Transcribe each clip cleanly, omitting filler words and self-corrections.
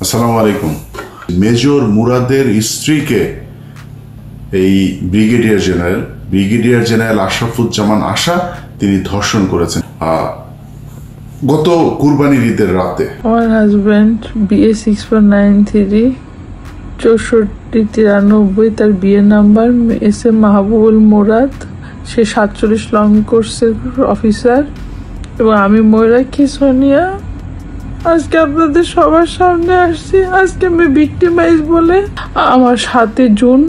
আসসালামু আলাইকুম। মেজর মুরাদের স্ত্রীকে এই ব্রিগেডিয়ার জেনারেল আশরাফুজ্জামান আশা তিনি ধর্ষণ করেছেন গত কুরবানির ঈদের রাতে। আমার হাজব্যান্ড BA 6493 6493, তার বিয়ে নাম্বার SM মাহবুবুল মুরাদ। সে 47 লং কোর্সের অফিসার এবং আমি ময়ূরাক্ষী সোনিয়া। আজকে আপনাদের সবার সামনে আসছি। আজকে আমি ভিক্টিমাইজ বলে আমার 7 জুন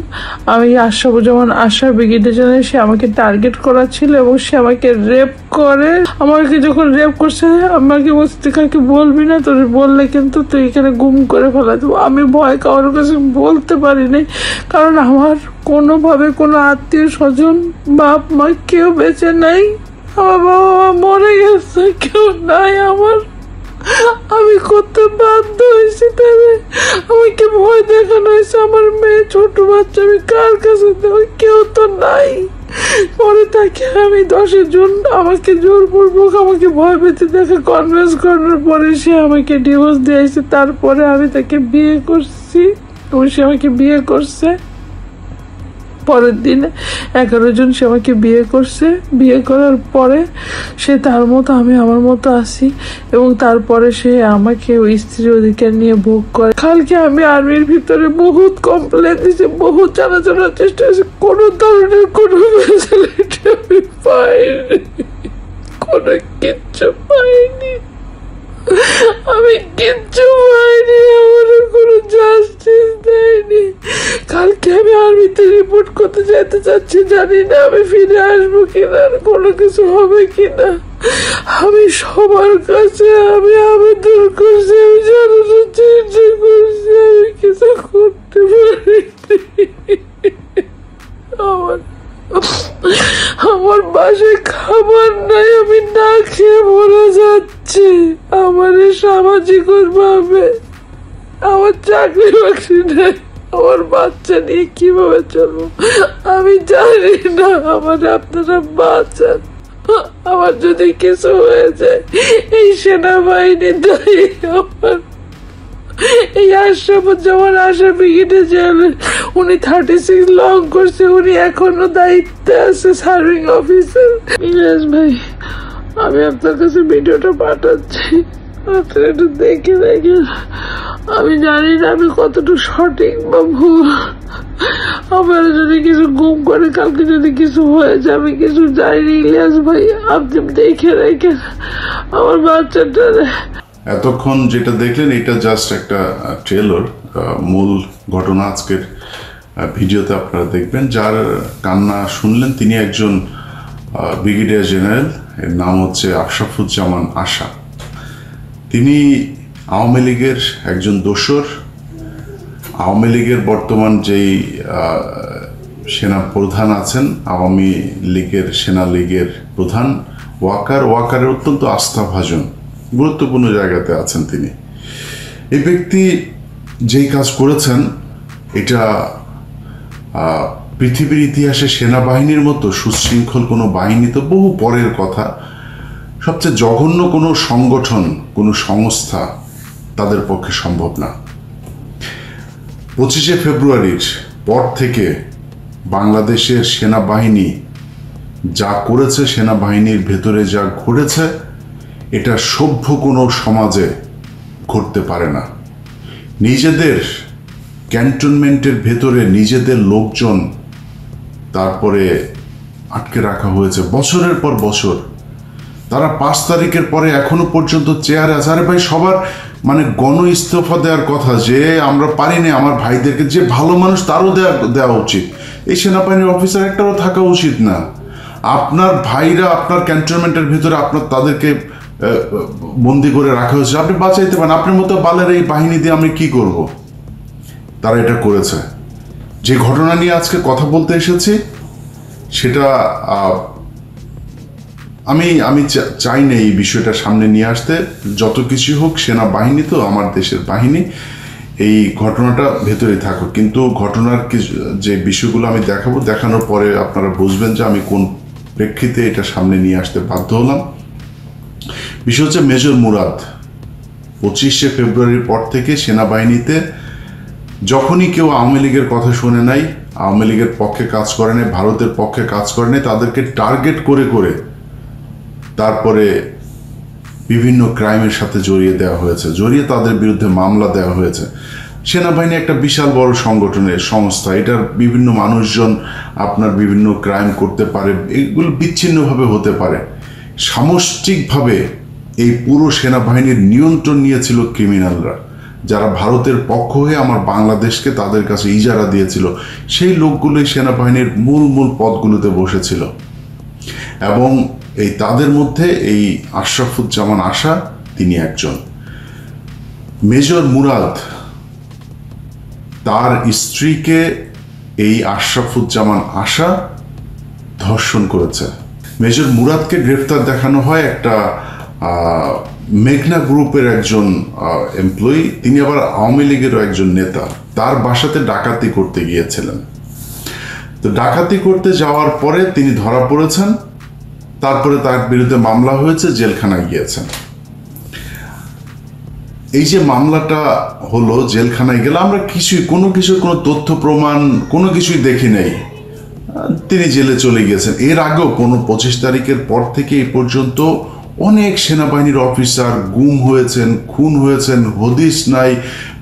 আমি আশরাফুজ্জামান আশা ব্রিগেডিয়ার, সে আমাকে টার্গেট করা ছিল এবং সে আমাকে রেপ করে। আমাকে যখন রেপ করছে আমাকে বলতে কাকে বলবি না, তোর বললে কিন্তু তুই এখানে গুম করে ফেলা দেবো। আমি ভয় কারোর কাছে বলতে পারিনি, কারণ আমার কোনোভাবে কোনো আত্মীয় স্বজন বাপ মা কেউ বেঁচে নাই। আমার বাবা মা মরে গেছে, কেউ নাই আমার। আমি করতে বাধ্য হয়েছি, তবে আমাকে ভয় দেখানো হয়েছে। আমার মেয়ে ছোট বাচ্চা, আমি কার কাছে দেবো? কেউ তো নাই। পরে তাকে আমি 10 জুন আমাকে জোরপূর্বক আমাকে ভয় পেতে দেখে কনভিন্স করার পরে সে আমাকে ডিভোর্স দিয়েছে। তারপরে আমি তাকে বিয়ে করছি এবং সে আমাকে বিয়ে করছে। পরের দিনে 11 জন সে আমাকে বিয়ে করছে। বিয়ে করার পরে সে তার মতো, আমি আমার মতো আসি এবং তারপরে সে আমাকে ওই স্ত্রীর অধিকার নিয়ে ভোগ করে। কালকে আমি আর্মির ভিতরে বহুত কমপ্লেন দিয়েছি, বহুত জানার চেষ্টা করেছি, কোনো ধরনের কোনো ফ্যাসিলিটি আমি পাইনি, কোনো কিচ্ছু পাইনি, আমি কিচ্ছু পাইনি, আমার কোনো জাস্টিস দেয়নি। কালকে আমি আর্মিতে রিপোর্ট করতে যেতে চাচ্ছি, জানি না আমি ফিরে আসবো কিনা, কোনো কিছু হবে কিনা। আমি সবার কাছে আমি আবেদন করছি, আমি জানানোর চেষ্টা করছি, আমি কিছু করতে পারিনি। আমার বাসায় খাবার নাই, আমি না খেয়ে মরে যাচ্ছি। আমার সামাজিক ভাবে আমার চাকরি বাকরি নেই, আমার বাচ্চা নিয়ে কিভাবে চলবো আমি জানি না। আমার আপনারা বাঁচান, আমার যদি কিছু হয়ে যায় এই সেনাবাহিনী দায়ী। আমার এই আশরাফুজ্জামান আশা ব্রিগেডিয়ার উনি 36 লং করছে, উনি এখনো দায়িত্বে আছে, সার্ভিং অফিসার। ইলিয়াস ভাই, আমি আপনার কাছে ভিডিওটা পাঠাচ্ছি, আপনারা একটু দেখে দেখেন। আমি জানি না আমি কতটুকু সঠিক বা ভুল। আমার যদি কিছু গুম করে, কালকে যদি কিছু হয়ে যায়, আমি কিছু জানি। ইলিয়াস ভাই, আপনি দেখে রেখেন আমার বাচ্চাটা। এতক্ষণ যেটা দেখলেন এটা জাস্ট একটা ট্রেলার। মূল ঘটনা আজকের ভিডিওতে আপনারা দেখবেন। যার কান্না শুনলেন তিনি একজন ব্রিগেডিয়ার জেনারেল, এর নাম হচ্ছে আশরাফুজ্জামান আশা। তিনি আওয়ামী লীগের একজন দোসর। আওয়ামী লীগের বর্তমান যেই সেনা প্রধান আছেন, আওয়ামী লীগের সেনা লীগের প্রধান ওয়াকারের অত্যন্ত আস্থাভাজন, গুরুত্বপূর্ণ জায়গাতে আছেন তিনি। এই ব্যক্তি যেই কাজ করেছেন এটা পৃথিবীর ইতিহাসে সেনাবাহিনীর মতো সুশৃঙ্খল কোনো বাহিনী তো বহু পরের কথা। সবচেয়ে জঘন্য কোনো সংগঠন, কোনো সংস্থা তাদের পক্ষে সম্ভব না। 25শে ফেব্রুয়ারির পর থেকে বাংলাদেশের সেনাবাহিনী যা করেছে, সেনাবাহিনীর ভেতরে যা ঘটেছে, এটা সভ্য কোনো সমাজে ঘটতে পারে না। নিজেদের ক্যান্টনমেন্টের ভেতরে নিজেদের লোকজন তারপরে আটকে রাখা হয়েছে বছরের পর বছর। তারা 5 তারিখের পরে এখনো পর্যন্ত চেয়ারে আছে। আরে ভাই, সবার মানে গণ ইস্তফা দেওয়ার কথা, যে আমরা পারিনি, আমার ভাইদেরকে, যে ভালো মানুষ তারও দেওয়া উচিত। এই সেনাবাহিনীর অফিসার একটাও থাকা উচিত না। আপনার ভাইরা আপনার ক্যান্টনমেন্টের ভিতরে আপনার তাদেরকে বন্দি করে রাখা হয়েছে, আপনি বাঁচাইতে পারেন। আপনার মতো বালের এই বাহিনী দিয়ে আমি কি করব? তারা এটা করেছে। যে ঘটনা নিয়ে আজকে কথা বলতে এসেছি সেটা আমি চাই না এই বিষয়টা সামনে নিয়ে আসতে। যত কিছু হোক, সেনাবাহিনী তো আমার দেশের বাহিনী, এই ঘটনাটা ভেতরে থাকুক। কিন্তু ঘটনার যে বিষয়গুলো আমি দেখানোর পরে আপনারা বুঝবেন যে আমি কোন প্রেক্ষিতে এটা সামনে নিয়ে আসতে বাধ্য হলাম। বিষয় হচ্ছে মেজর মুরাদ। 25শে ফেব্রুয়ারির পর থেকে সেনাবাহিনীতে যখনই কেউ আওয়ামী লীগের কথা শুনে নাই, আওয়ামী লীগের পক্ষে কাজ করে নাই, ভারতের পক্ষে কাজ করে নাই, তাদেরকে টার্গেট করে করে তারপরে বিভিন্ন ক্রাইমের সাথে জড়িয়ে দেওয়া হয়েছে, জড়িয়ে তাদের বিরুদ্ধে মামলা দেওয়া হয়েছে। সেনাবাহিনী একটা বিশাল বড় সংগঠনের সংস্থা, এটার বিভিন্ন মানুষজন আপনার বিভিন্ন ক্রাইম করতে পারে, এগুলো বিচ্ছিন্নভাবে হতে পারে। সামষ্টিকভাবে এই পুরো সেনাবাহিনীর নিয়ন্ত্রণ নিয়েছিল ক্রিমিনালরা, যারা ভারতের পক্ষ হয়ে আমার বাংলাদেশকে তাদের কাছে ইজারা দিয়েছিল। সেই লোকগুলোই সেনাবাহিনীর মূল মূল পদগুলোতে বসেছিল এবং এই তাদের মধ্যে এই আশরাফুজ্জামান আশা তিনি একজন। মেজর মুরাদ তার স্ত্রীকে এই আশরাফুজ্জামান আশা ধর্ষণ করেছে। মেজর মুরাদকে গ্রেফতার দেখানো হয় একটা মেঘনা গ্রুপের একজন এমপ্লয়ি, তিনি আবার আওয়ামী লীগেরও একজন নেতা। তার বাসাতে ডাকাতি করতে গিয়েছিলেন। তো ডাকাতি করতে যাওয়ার পরে তিনি ধরা পড়েছেন, তারপরে তার বিরুদ্ধে মামলা হয়েছে, জেলখানায় গিয়েছেন। এই যে মামলাটা হলো, জেলখানায় গেলে আমরা কোনো তথ্য প্রমাণ কোনো কিছুই দেখি নাই, তিনি জেলে চলে গিয়েছেন। এর আগেও কোনো 25 তারিখের পর থেকে এই পর্যন্ত অনেক সেনাবাহিনীর অফিসার গুম হয়েছেন, খুন হয়েছেন, হদিস নাই।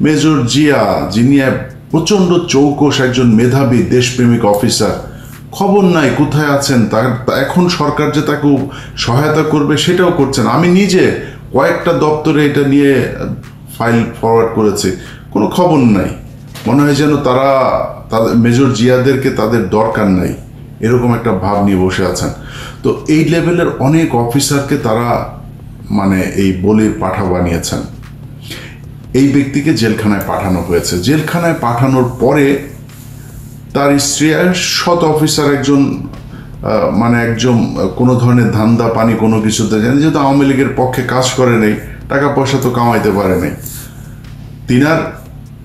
মেজর জিয়া, যিনি প্রচণ্ড চৌকস একজন মেধাবী দেশপ্রেমিক অফিসার, খবর নাই কোথায় আছেন। তার এখন সরকার যে তাকে সহায়তা করবে সেটাও করছেন। আমি নিজে কয়েকটা দপ্তরে এটা নিয়ে ফাইল ফরওয়ার্ড করেছি, কোনো খবর নাই। মনে হয় যেন তারা তাদের মেজর জিয়াদেরকে তাদের দরকার নাই, এরকম একটা ভাব নিয়ে বসে আছেন। তো এই লেভেলের অনেক অফিসারকে তারা মানে এই বলির পাঠা বানিয়েছেন। এই ব্যক্তিকে জেলখানায় পাঠানো হয়েছে। জেলখানায় পাঠানোর পরে তার স্ত্রী সৎ অফিসার একজন, মানে একজন কোনো ধরনের ধান্দা পানি কোনো কিছুতে জানেন, যেহেতু আওয়ামী লীগের পক্ষে কাজ করে নেই, টাকা পয়সা তো কামাইতে পারে নাই, তিনার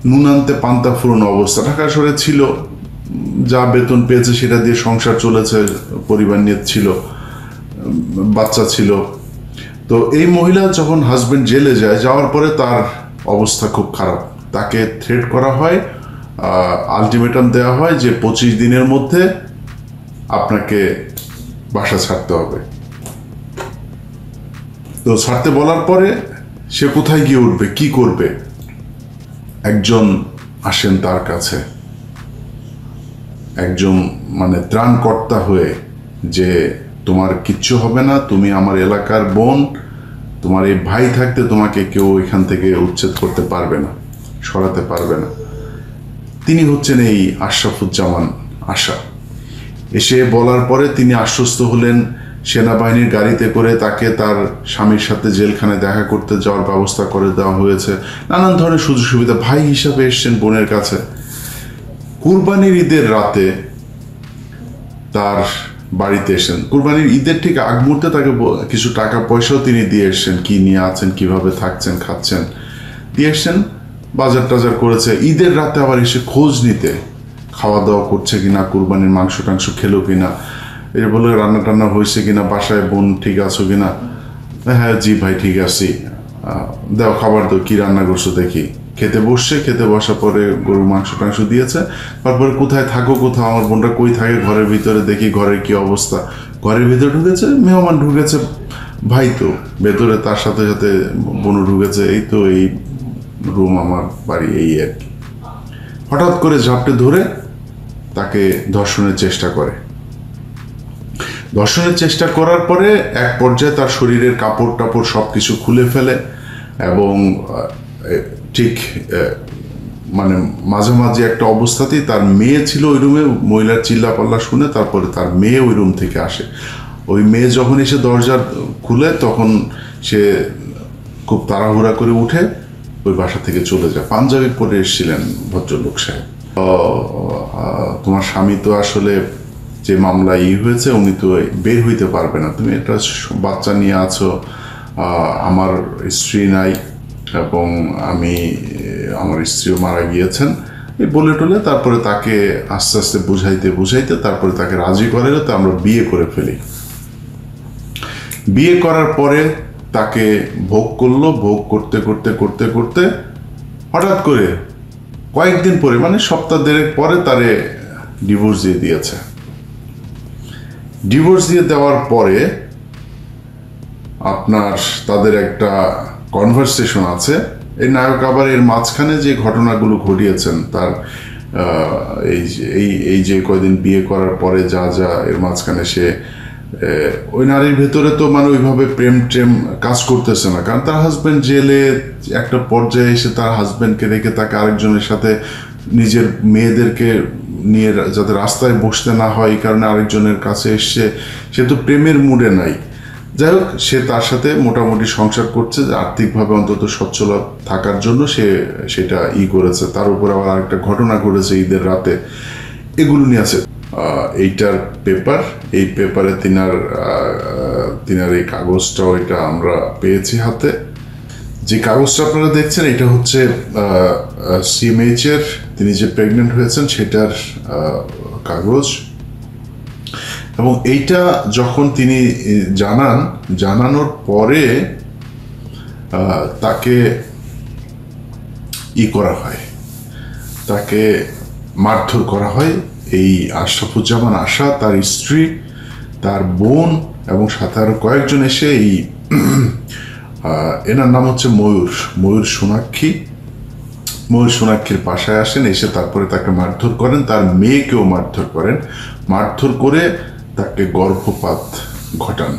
নুনান্তে পান্তা ফুরনো অবস্থা। ঢাকা শহরে ছিল, যা বেতন পেয়েছে সেটা দিয়ে সংসার চলেছে, পরিবার নিয়ে ছিল, বাচ্চা ছিল। তো এই মহিলা যখন হাজবেন্ড জেলে যায়, যাওয়ার পরে তার অবস্থা খুব খারাপ। তাকে থ্রেট করা হয়, আলটিমেটাম দেওয়া হয় যে 25 দিনের মধ্যে আপনাকে বাসা ছাড়তে হবে। তো ছাড়তে বলার পরে সে কোথায় গিয়ে উঠবে, কি করবে? একজন আসেন তার কাছে, একজন মানে ত্রাণকর্তা হয়ে, যে তোমার কিচ্ছু হবে না, তুমি আমার এলাকার বোন, তোমার এই ভাই থাকতে তোমাকে কেউ এখান থেকে উচ্ছেদ করতে পারবে না, সরাতে পারবে না। তিনি হচ্ছেন এই আশরাফুজ্জামান আশা। এসে বলার পরে তিনি আশ্বস্ত হলেন, সেনাবাহিনীর গাড়িতে করে তাকে তার স্বামীর সাথে জেলখানায় দেখা করতে যাওয়ার ব্যবস্থা করে দেওয়া হয়েছে, নানান ধরনের সুযোগ সুবিধা। ভাই হিসাবে এসছেন বোনের কাছে। কুরবানির ঈদের রাতে তার বাড়িতে এসেছেন, কুরবানির ঈদের ঠিক আগ মুহূর্তে তাকে কিছু টাকা পয়সাও তিনি দিয়ে এসছেন, কি নিয়ে আছেন, কিভাবে থাকছেন খাচ্ছেন দিয়ে এসছেন, বাজার টাজার করেছে। ঈদের রাতে আবার এসে খোঁজ নিতে, খাওয়া দাওয়া করছে কিনা, কুরবানির মাংস টাংস খেলো কিনা, এর বলে রান্না টান্না হয়েছে কিনা, বাসায় বোন ঠিক আছো কিনা, হ্যাঁ জি ভাই ঠিক আছি, দাও খাবার দাও, কি রান্না করছো দেখি। খেতে বসছে, খেতে বসার পরে গরুর মাংস টাংস দিয়েছে। তারপরে কোথায় থাকো, কোথাও আমার বোনটা কই থাকে, ঘরের ভিতরে দেখি ঘরের কি অবস্থা। ঘরের ভিতরে ঢুকেছে, মেহমান ঢুকেছে, ভাই তো ভেতরে, তার সাথে সাথে বোনও ঢুকেছে, এই তো এই রুম আমার বাড়ি, এই আর কি। হঠাৎ করে ঝাপটে ধরে তাকে ধর্ষণের চেষ্টা করে। ধর্ষণের চেষ্টা করার পরে এক পর্যায়ে তার শরীরের কাপড় টাপড় সব কিছু খুলে ফেলে এবং ঠিক মানে মাঝামাঝি একটা অবস্থাতেই তার মেয়ে ছিল ওই রুমে, মহিলার চিল্লাপাল্লা শুনে তারপরে তার মেয়ে ওই রুম থেকে আসে। ওই মেয়ে যখন এসে দরজা খুলে তখন সে খুব তাড়াহুড়া করে উঠে ওই বাসা থেকে চলে যায়। পাঞ্জাবি পরে এসেছিলেন ভদ্রলোক সাহেব। তোমার স্বামী তো আসলে যে মামলা হয়েছে উনি তো বের হইতে পারবে না, তুমি একটা বাচ্চা নিয়ে আছো, আমার স্ত্রী নাই এবং আমার স্ত্রীও মারা গিয়েছেন, এই বলে টলে তারপরে তাকে আস্তে আস্তে বুঝাইতে তারপরে তাকে রাজি করে তো আমরা বিয়ে করে ফেলি। বিয়ে করার পরে তাকে ভোগ করলো। ভোগ করতে করতে করতে করতে হঠাৎ করে কয়েকদিন পরে, মানে সপ্তাহ দেড়েক পরে তারে ডিভোর্স দিয়ে দিয়েছে। ডিভোর্স দিয়ে দেওয়ার পরে আপনার তাদের একটা কনভারসেশন আছে। এই নায়ক আবার এর মাঝখানে যে ঘটনাগুলো ঘটিয়েছেন তার এই যে কয়দিন বিয়ে করার পরে যা যা এর মাঝখানে সে ওই নারীর ভেতরে তো মানে ওইভাবে প্রেম ট্রেম কাজ করতেছে না, কারণ তার হাজবেন্ড জেলে। একটা পর্যায়ে এসে তার হাজবেন্ডকে রেখে তাকে আরেকজনের সাথে নিজের মেয়েদেরকে নিয়ে যাতে রাস্তায় বসতে না হয় এই কারণে আরেকজনের কাছে এসছে। সে তো প্রেমের মুডে নাই। যাই হোক, সে তার সাথে মোটামুটি সংসার করছে, যে আর্থিকভাবে অন্তত সচ্ছল থাকার জন্য সে সেটা করেছে। তার উপর আবার আরেকটা ঘটনা ঘটেছে ঈদের রাতে, এগুলো নিয়ে আছে এইটার পেপার। এই পেপারে তিনার এই কাগজটাও এটা আমরা পেয়েছি হাতে। যে কাগজটা আপনারা দেখছেন এটা হচ্ছে CMH এর, তিনি যে প্রেগনেন্ট হয়েছেন সেটার কাগজ। এবং এইটা যখন তিনি জানানোর পরে তাকে করা হয়, তাকে মারধর করা হয়। এই আশরাফুজ্জামান আশা, তার স্ত্রী, তার বোন এবং সাথে আরো কয়েকজন এসে এনার নাম হচ্ছে ময়ূর সোনাক্ষীর বাসায় আসেন। এসে তারপরে তাকে মারধর করেন, তার মেয়েকেও মারধর করেন। মারধর করে তাকে গর্ভপাত ঘটান।